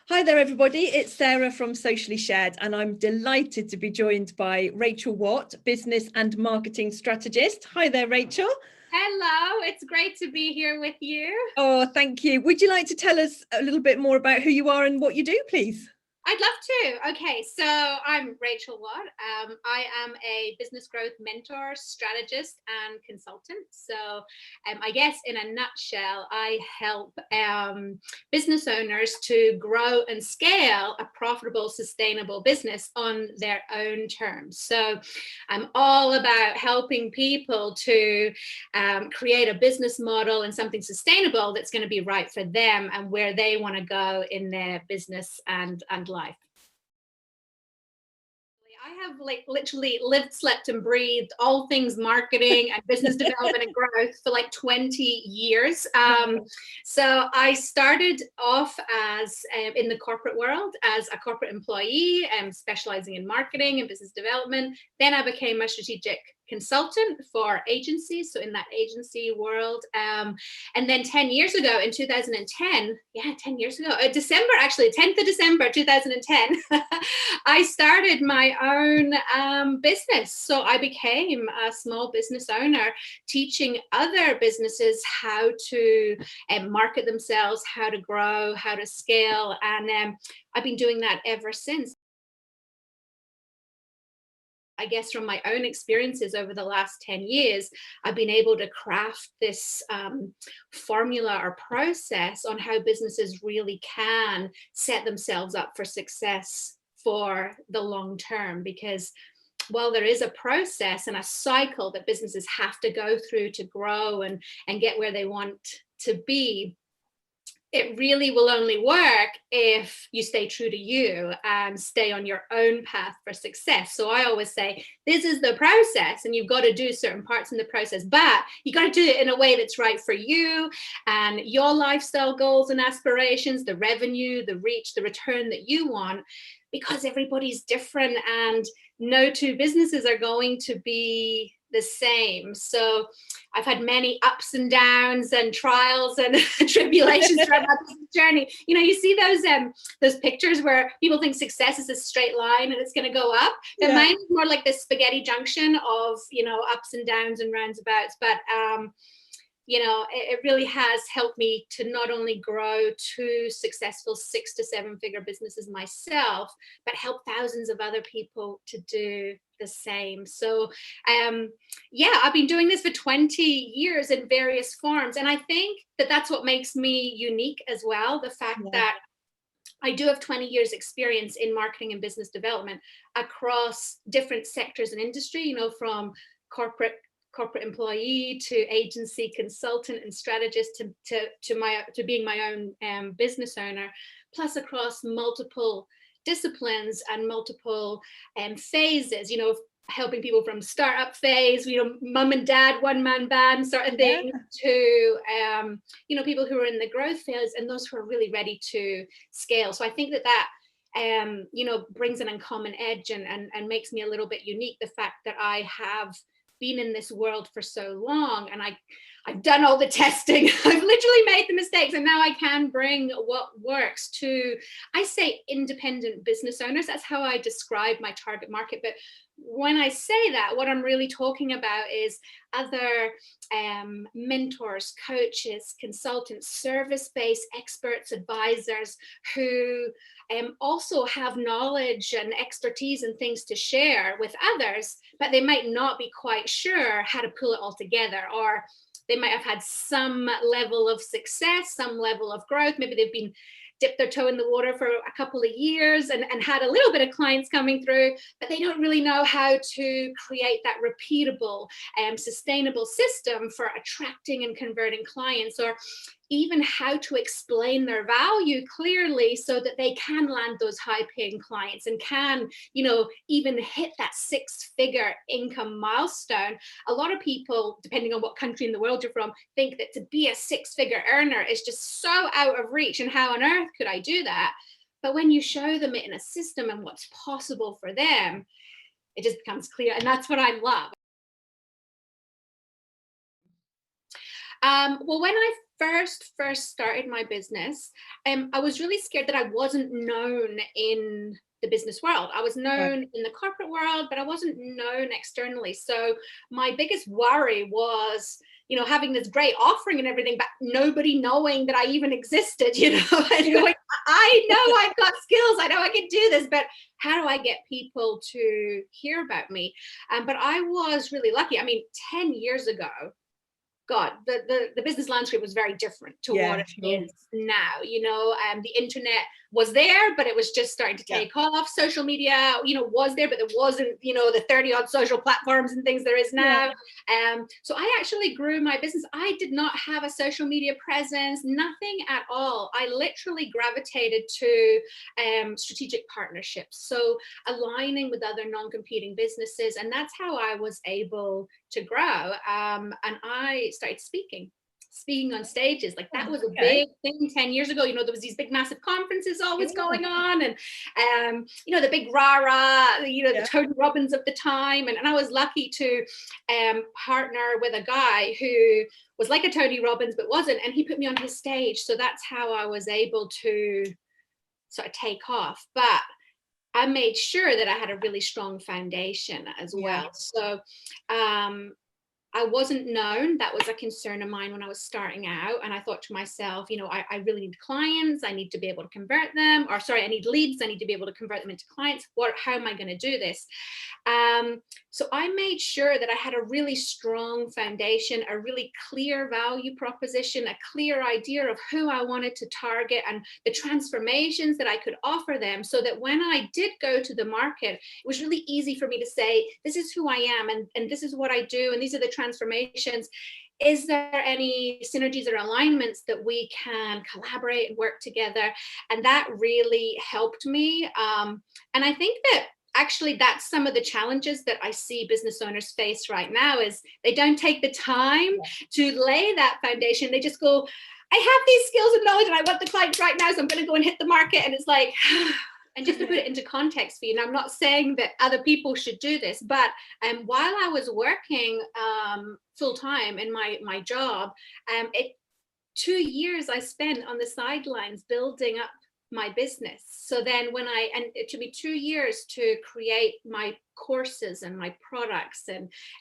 Hi there, everybody. It's Sarah from Socially Shared, and I'm delighted to be joined by Rachael Watt, Business and Marketing Strategist. Hi there, Rachael. Hello, it's great to be here with you. Oh, thank you. Would you like to tell us a little bit more about who you are and what you do, please? I'd love to. Okay, so I'm Rachael Watt. I am a business growth mentor, strategist, and consultant. So I guess in a nutshell, I help business owners to grow and scale a profitable, sustainable business on their own terms. So I'm all about helping people to create a business model and something sustainable that's going to be right for them and where they want to go in their business and life. I have literally lived, slept, and breathed all things marketing and business development and growth for 20 years. So I started off as in the corporate world as a corporate employee, specializing in marketing and business development. Then I became a strategic consultant for agencies, so in that agency world. And then 10 years ago in 2010, 10 years ago, December, actually 10th of December 2010, I started my own business. So I became a small business owner, teaching other businesses how to market themselves, how to grow, how to scale. And I've been doing that ever since. I guess from my own experiences over the last 10 years, I've been able to craft this formula or process on how businesses really can set themselves up for success for the long term. Because while there is a process and a cycle that businesses have to go through to grow and get where they want to be, it really will only work if you stay true to you and stay on your own path for success. So I always say, this is the process and you've got to do certain parts in the process, but you got to do it in a way that's right for you and your lifestyle goals and aspirations, the revenue, the reach, the return that you want, because everybody's different and no two businesses are going to be the same. So I've had many ups and downs and trials and tribulations throughout my journey. You see those pictures where people think success is a straight line and it's going to go up. But mine is more like this spaghetti junction of ups and downs and roundabouts. But it really has helped me to not only grow two successful 6 to 7 figure businesses myself, but help thousands of other people to do the same. So I've been doing this for 20 years in various forms. And I think that that's what makes me unique as well. The fact that I do have 20 years experience in marketing and business development across different sectors and industry, from corporate employee to agency consultant and strategist to being my own business owner, plus across multiple disciplines and multiple phases, helping people from startup phase, mom and dad, one man band sort of thing, to people who are in the growth phase and those who are really ready to scale. So I think that brings an uncommon edge and makes me a little bit unique. The fact that I have been in this world for so long and I've done all the testing, I've literally made the mistakes, and now I can bring what works to, I say, independent business owners. That's how I describe my target market. But when I say that, what I'm really talking about is other mentors, coaches, consultants, service-based experts, advisors who also have knowledge and expertise and things to share with others, but they might not be quite sure how to pull it all together, or they might have had some level of success, some level of growth. Maybe they've been dipped their toe in the water for a couple of years and had a little bit of clients coming through, but they don't really know how to create that repeatable and sustainable system for attracting and converting clients, or even how to explain their value clearly so that they can land those high-paying clients and can, even hit that 6-figure income milestone. A lot of people, depending on what country in the world you're from, think that to be a 6-figure earner is just so out of reach, and how on earth could I do that? But when you show them it in a system and what's possible for them, it just becomes clear. And that's what I love. Well, when I first started my business, I was really scared that I wasn't known in the business world. I was known in the corporate world, but I wasn't known externally. So my biggest worry was, having this great offering and everything, but nobody knowing that I even existed, and going, I know I've got skills, I know I can do this, but how do I get people to hear about me? But I was really lucky. I mean, 10 years ago, God, the business landscape was very different to what it is now. The internet was there, but it was just starting to take off. Social media, was there, but there wasn't, the 30 odd social platforms and things there is now. So I actually grew my business. I did not have a social media presence, nothing at all. I literally gravitated to strategic partnerships. So aligning with other non-competing businesses. And that's how I was able to grow. And I started speaking on stages. Like that was a big thing 10 years ago. There was these big massive conferences always going on, and the big rah-rah, the Tony Robbins of the time. And I was lucky to partner with a guy who was like a Tony Robbins but wasn't, and he put me on his stage. So that's how I was able to sort of take off. But I made sure that I had a really strong foundation as well. So I wasn't known. That was a concern of mine when I was starting out. And I thought to myself, I really need clients. I need to be able to convert them. I need leads. I need to be able to convert them into clients. How am I going to do this? So I made sure that I had a really strong foundation, a really clear value proposition, a clear idea of who I wanted to target and the transformations that I could offer them, so that when I did go to the market, it was really easy for me to say, this is who I am, and this is what I do, and these are the transformations. Is there any synergies or alignments that we can collaborate and work together? And that really helped me. And I think that actually that's some of the challenges that I see business owners face right now, is they don't take the time to lay that foundation. They just go, I have these skills and knowledge and I want the clients right now, so I'm going to go and hit the market. And it's like, and just to put it into context for you, and I'm not saying that other people should do this, but while I was working full time in my job, 2 years I spent on the sidelines building up my business. So then and it took me 2 years to create my courses and my products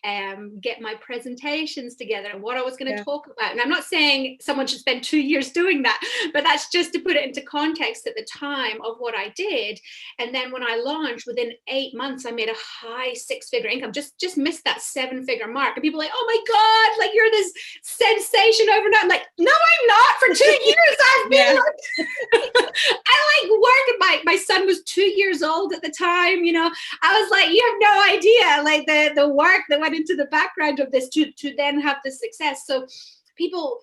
and get my presentations together and what I was going to talk about. And I'm not saying someone should spend 2 years doing that, but that's just to put it into context at the time of what I did. And then when I launched, within 8 months, I made a high 6-figure income, just missed that 7-figure mark. And people are like, oh my God, like you're this sensation overnight. I'm like, no, I'm not. For 2 years, I've been I worked. My son was 2 years old at the time. I was like, you have no idea, like the work that went into the background of this to then have the success. So people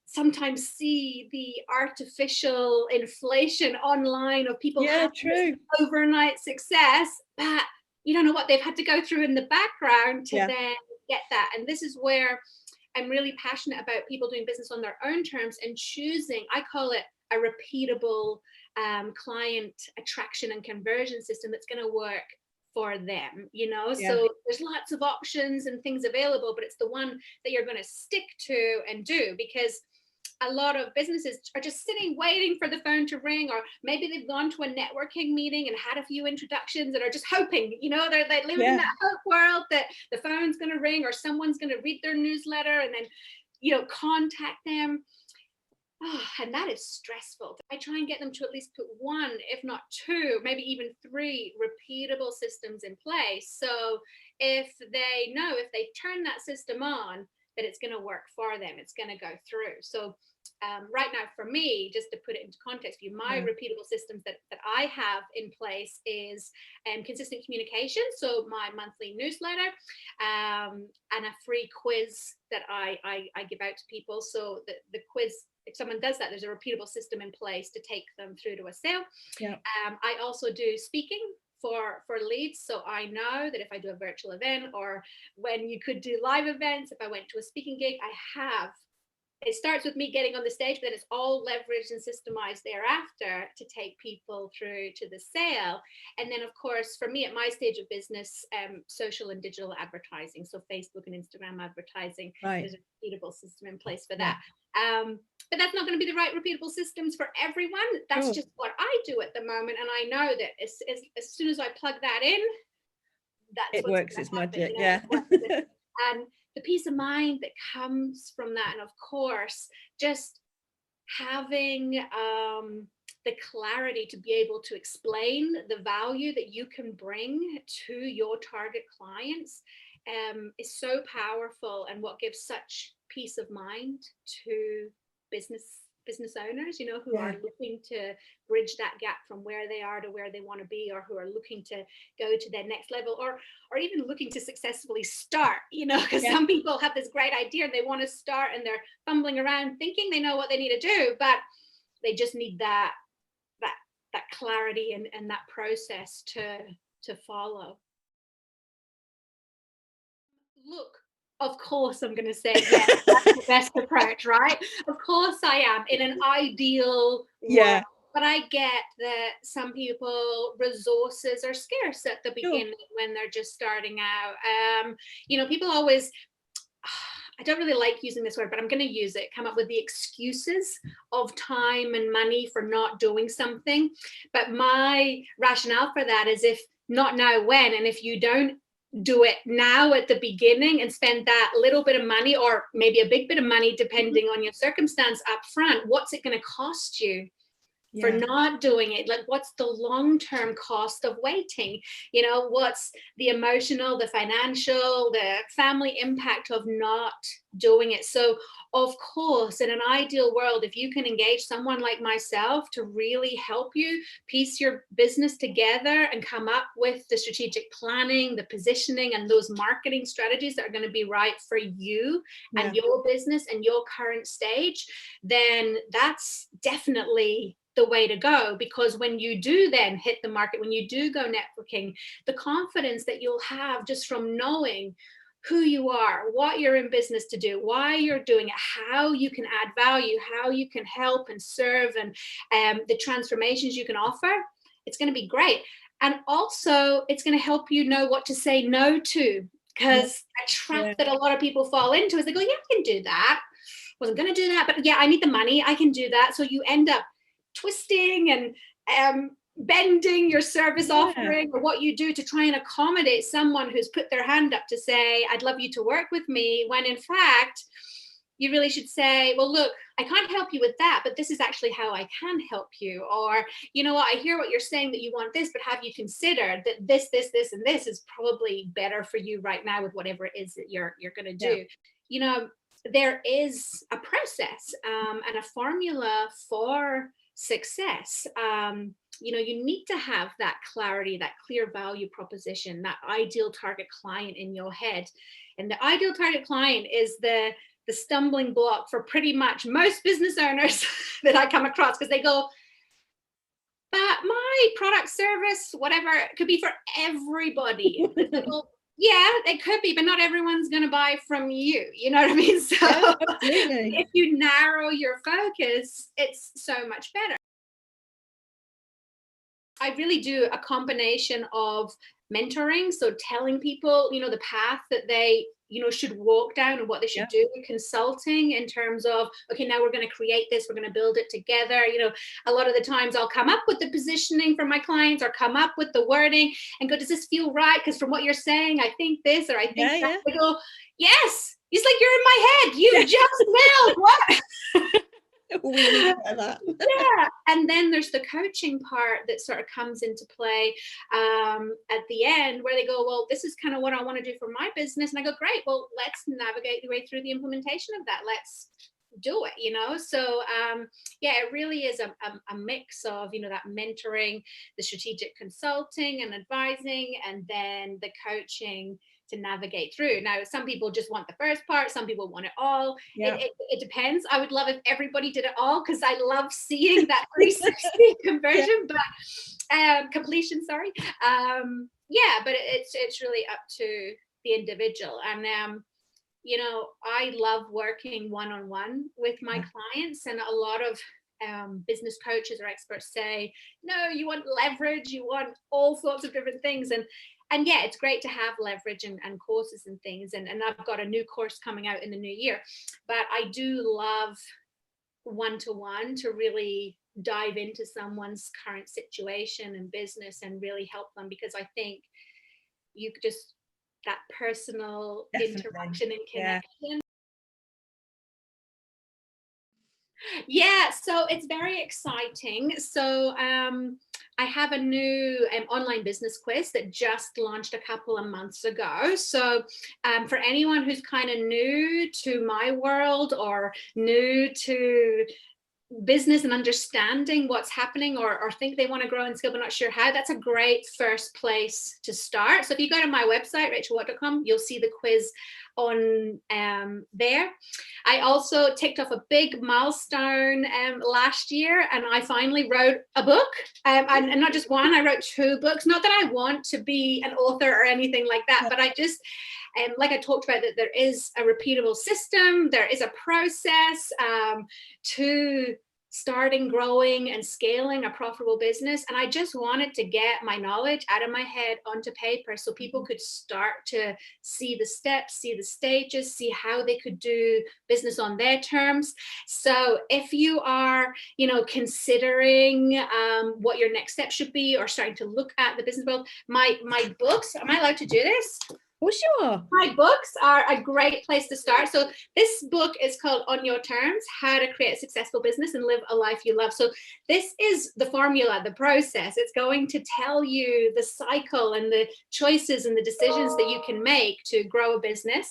sometimes see the artificial inflation online of people having overnight success, but you don't know what they've had to go through in the background to then get that. And this is where I'm really passionate about people doing business on their own terms and choosing, I call it a repeatable client attraction and conversion system that's going to work for them, So there's lots of options and things available, but it's the one that you're going to stick to and do, because a lot of businesses are just sitting waiting for the phone to ring, or maybe they've gone to a networking meeting and had a few introductions and are just hoping, they're living in that hope world that the phone's going to ring or someone's going to read their newsletter and then, contact them. Oh, and that is stressful. I try and get them to at least put 1, if not 2, maybe even 3 repeatable systems in place. So if they turn that system on, that it's going to work for them, it's going to go through. So right now for me, just to put it into context for you, my repeatable systems that I have in place is consistent communication. So my monthly newsletter and a free quiz that I give out to people. So the quiz, if someone does that, there's a repeatable system in place to take them through to a sale. I also do speaking for leads. So I know that if I do a virtual event, or when you could do live events, if I went to a speaking gig, I have it starts with me getting on the stage, but then it's all leveraged and systemized thereafter to take people through to the sale. And then, of course, for me at my stage of business, social and digital advertising, so Facebook and Instagram advertising, there's a repeatable system in place for that. But that's not going to be the right repeatable systems for everyone. That's just what I do at the moment. And I know that as soon as I plug that in, that's it works. It's magic. Yeah. And the peace of mind that comes from that, and of course just having the clarity to be able to explain the value that you can bring to your target clients is so powerful, and what gives such peace of mind to business owners, who are looking to bridge that gap from where they are to where they want to be, or who are looking to go to their next level, or even looking to successfully start, because some people have this great idea and they want to start and they're fumbling around thinking they know what they need to do, but they just need that clarity and that process to follow. Look, of course I'm going to say yes, that's the best approach, right? Of course I am, in an ideal world. But I get that some people, resources are scarce at the beginning when they're just starting out. People always, I don't really like using this word, but I'm going to use it, come up with the excuses of time and money for not doing something. But my rationale for that is, if not now, when? And if you don't do it now at the beginning and spend that little bit of money, or maybe a big bit of money, depending on your circumstance up front, what's it going to cost you for not doing it? Like, what's the long-term cost of waiting? What's the emotional, the financial, the family impact of not doing it? So of course, in an ideal world, if you can engage someone like myself to really help you piece your business together and come up with the strategic planning, the positioning, and those marketing strategies that are going to be right for you and your business and your current stage, then that's definitely the way to go. Because when you do then hit the market, when you do go networking, the confidence that you'll have just from knowing who you are, what you're in business to do, why you're doing it, how you can add value, how you can help and serve, and the transformations you can offer, it's going to be great. And also it's going to help you know what to say no to, because a trap that a lot of people fall into is they go, I can do that. Wasn't going to do that, but I need the money. I can do that. So you end up twisting and bending your service offering or what you do to try and accommodate someone who's put their hand up to say, I'd love you to work with me, when in fact you really should say, well, look, I can't help you with that, but this is actually how I can help you. Or, you know what, I hear what you're saying, that you want this, but have you considered that this, and this is probably better for you right now with whatever it is that you're going to do. There is a process and a formula for success. You need to have that clarity, that clear value proposition, that ideal target client in your head. And the ideal target client is the stumbling block for pretty much most business owners that I come across, because they go, but my product, service, whatever, it could be for everybody. Yeah, it could be, but not everyone's going to buy from you. You know what I mean? So if you narrow your focus, it's so much better. I really do a combination of mentoring, so telling people, the path that they, should walk down and what they should do, consulting in terms of, okay, now we're going to create this, we're going to build it together. A lot of the times I'll come up with the positioning for my clients, or come up with the wording and go, does this feel right? Because from what you're saying, I think this, or I think that. They go, yes, it's like you're in my head. You just nailed what? And then there's the coaching part that sort of comes into play at the end, where they go, well, this is kind of what I want to do for my business. And I go, great, well, let's navigate the way through the implementation of that. Let's do it, so it really is a mix of that mentoring, the strategic consulting and advising, and then the coaching to navigate through. Now, some people just want the first part, some people want it all. It depends. I would love if everybody did it all, because I love seeing that 360 conversion, but completion, sorry. But it's really up to the individual. And you know, I love working one-on-one with my clients, and a lot of business coaches or experts say, no, you want leverage, you want all sorts of different things. And yeah, it's great to have leverage and courses and things. And I've got a new course coming out in the new year, but I do love one-to-one to really dive into someone's current situation and business and really help them, because I think you just, that personal interaction and connection. Yeah, so it's very exciting. So I have a new online business quiz that just launched a couple of months ago. So for anyone who's kind of new to my world or new to business and understanding what's happening, or think they want to grow in skill but not sure how, that's a great first place to start. So if you go to my website, rachaelwatt.com, you'll see the quiz on there. I also ticked off a big milestone last year, and I finally wrote a book, and not just one, I wrote 2 books. Not that I want to be an author or anything like that, but I just, like I talked about, that there is a repeatable system, there is a process to starting, growing, and scaling a profitable business. And I just wanted to get my knowledge out of my head onto paper so people could start to see the steps, see the stages, see how they could do business on their terms. So if you are, you know, considering what your next step should be, or starting to look at the business world, my books, am I allowed to do this? Oh, sure. My books are a great place to start. So this book is called On Your Terms, How to Create a Successful Business and Live a Life You Love. So this is the formula, the process. It's going to tell you the cycle and the choices and the decisions that you can make to grow a business.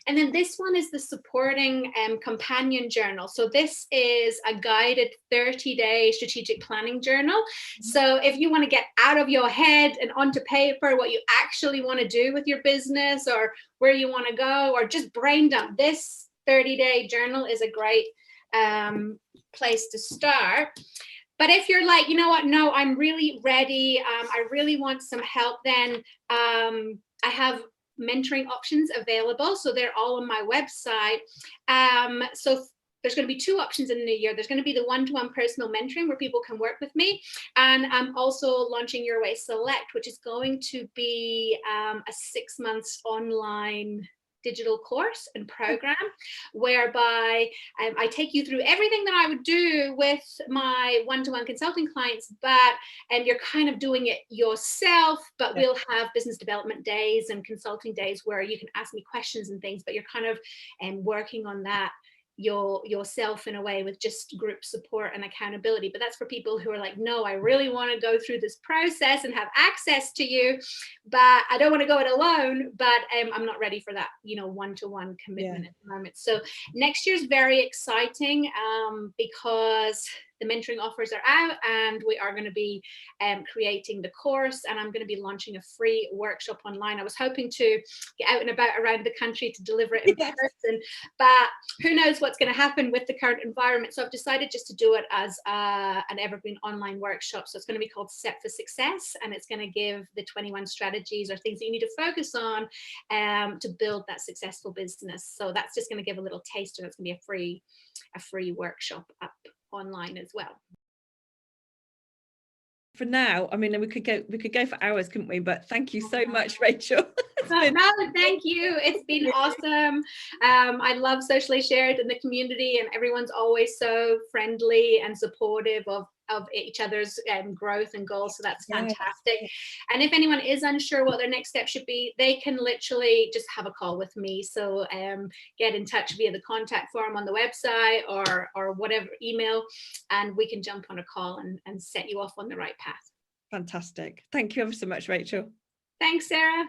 And then this one is the supporting companion journal. So this is a guided 30-day strategic planning journal. So if you want to get out of your head and onto paper what you actually want to do with your business, or where you want to go, or just brain dump, this 30-day journal is a great place to start. But if you're like, you know what, no, I'm really ready, I really want some help, then I have mentoring options available. So they're all on my website. So there's going to be 2 options in the new year. There's going to be the one-to-one personal mentoring where people can work with me. And I'm also launching Your Way Select, which is going to be a 6 months online digital course and program, whereby I take you through everything that I would do with my one-to-one consulting clients, but you're kind of doing it yourself, but we'll have business development days and consulting days where you can ask me questions and things, but you're kind of working on that yourself in a way, with just group support and accountability. But that's for people who are like, no, I really want to go through this process and have access to you, but I don't want to go it alone, but I'm not ready for that, you know, one-to-one commitment at the moment. So next year's very exciting because the mentoring offers are out, and we are going to be creating the course, and I'm going to be launching a free workshop online. I was hoping to get out and about around the country to deliver it in person, but who knows what's going to happen with the current environment. So I've decided just to do it as an evergreen online workshop. So it's going to be called Set for Success, and it's going to give the 21 strategies or things that you need to focus on to build that successful business. So that's just going to give a little taster. That's going to be a free workshop up online as well. For now, I mean, we could go for hours, couldn't we? But thank you so much, Rachel. No, thank you. It's been awesome. I love Socially Shared and the community, and everyone's always so friendly and supportive of each other's growth and goals. So that's fantastic. And if anyone is unsure what their next step should be, they can literally just have a call with me. So get in touch via the contact form on the website or whatever email, and we can jump on a call and set you off on the right path. Fantastic. Thank you ever so much, Rachel. Thanks, Sarah.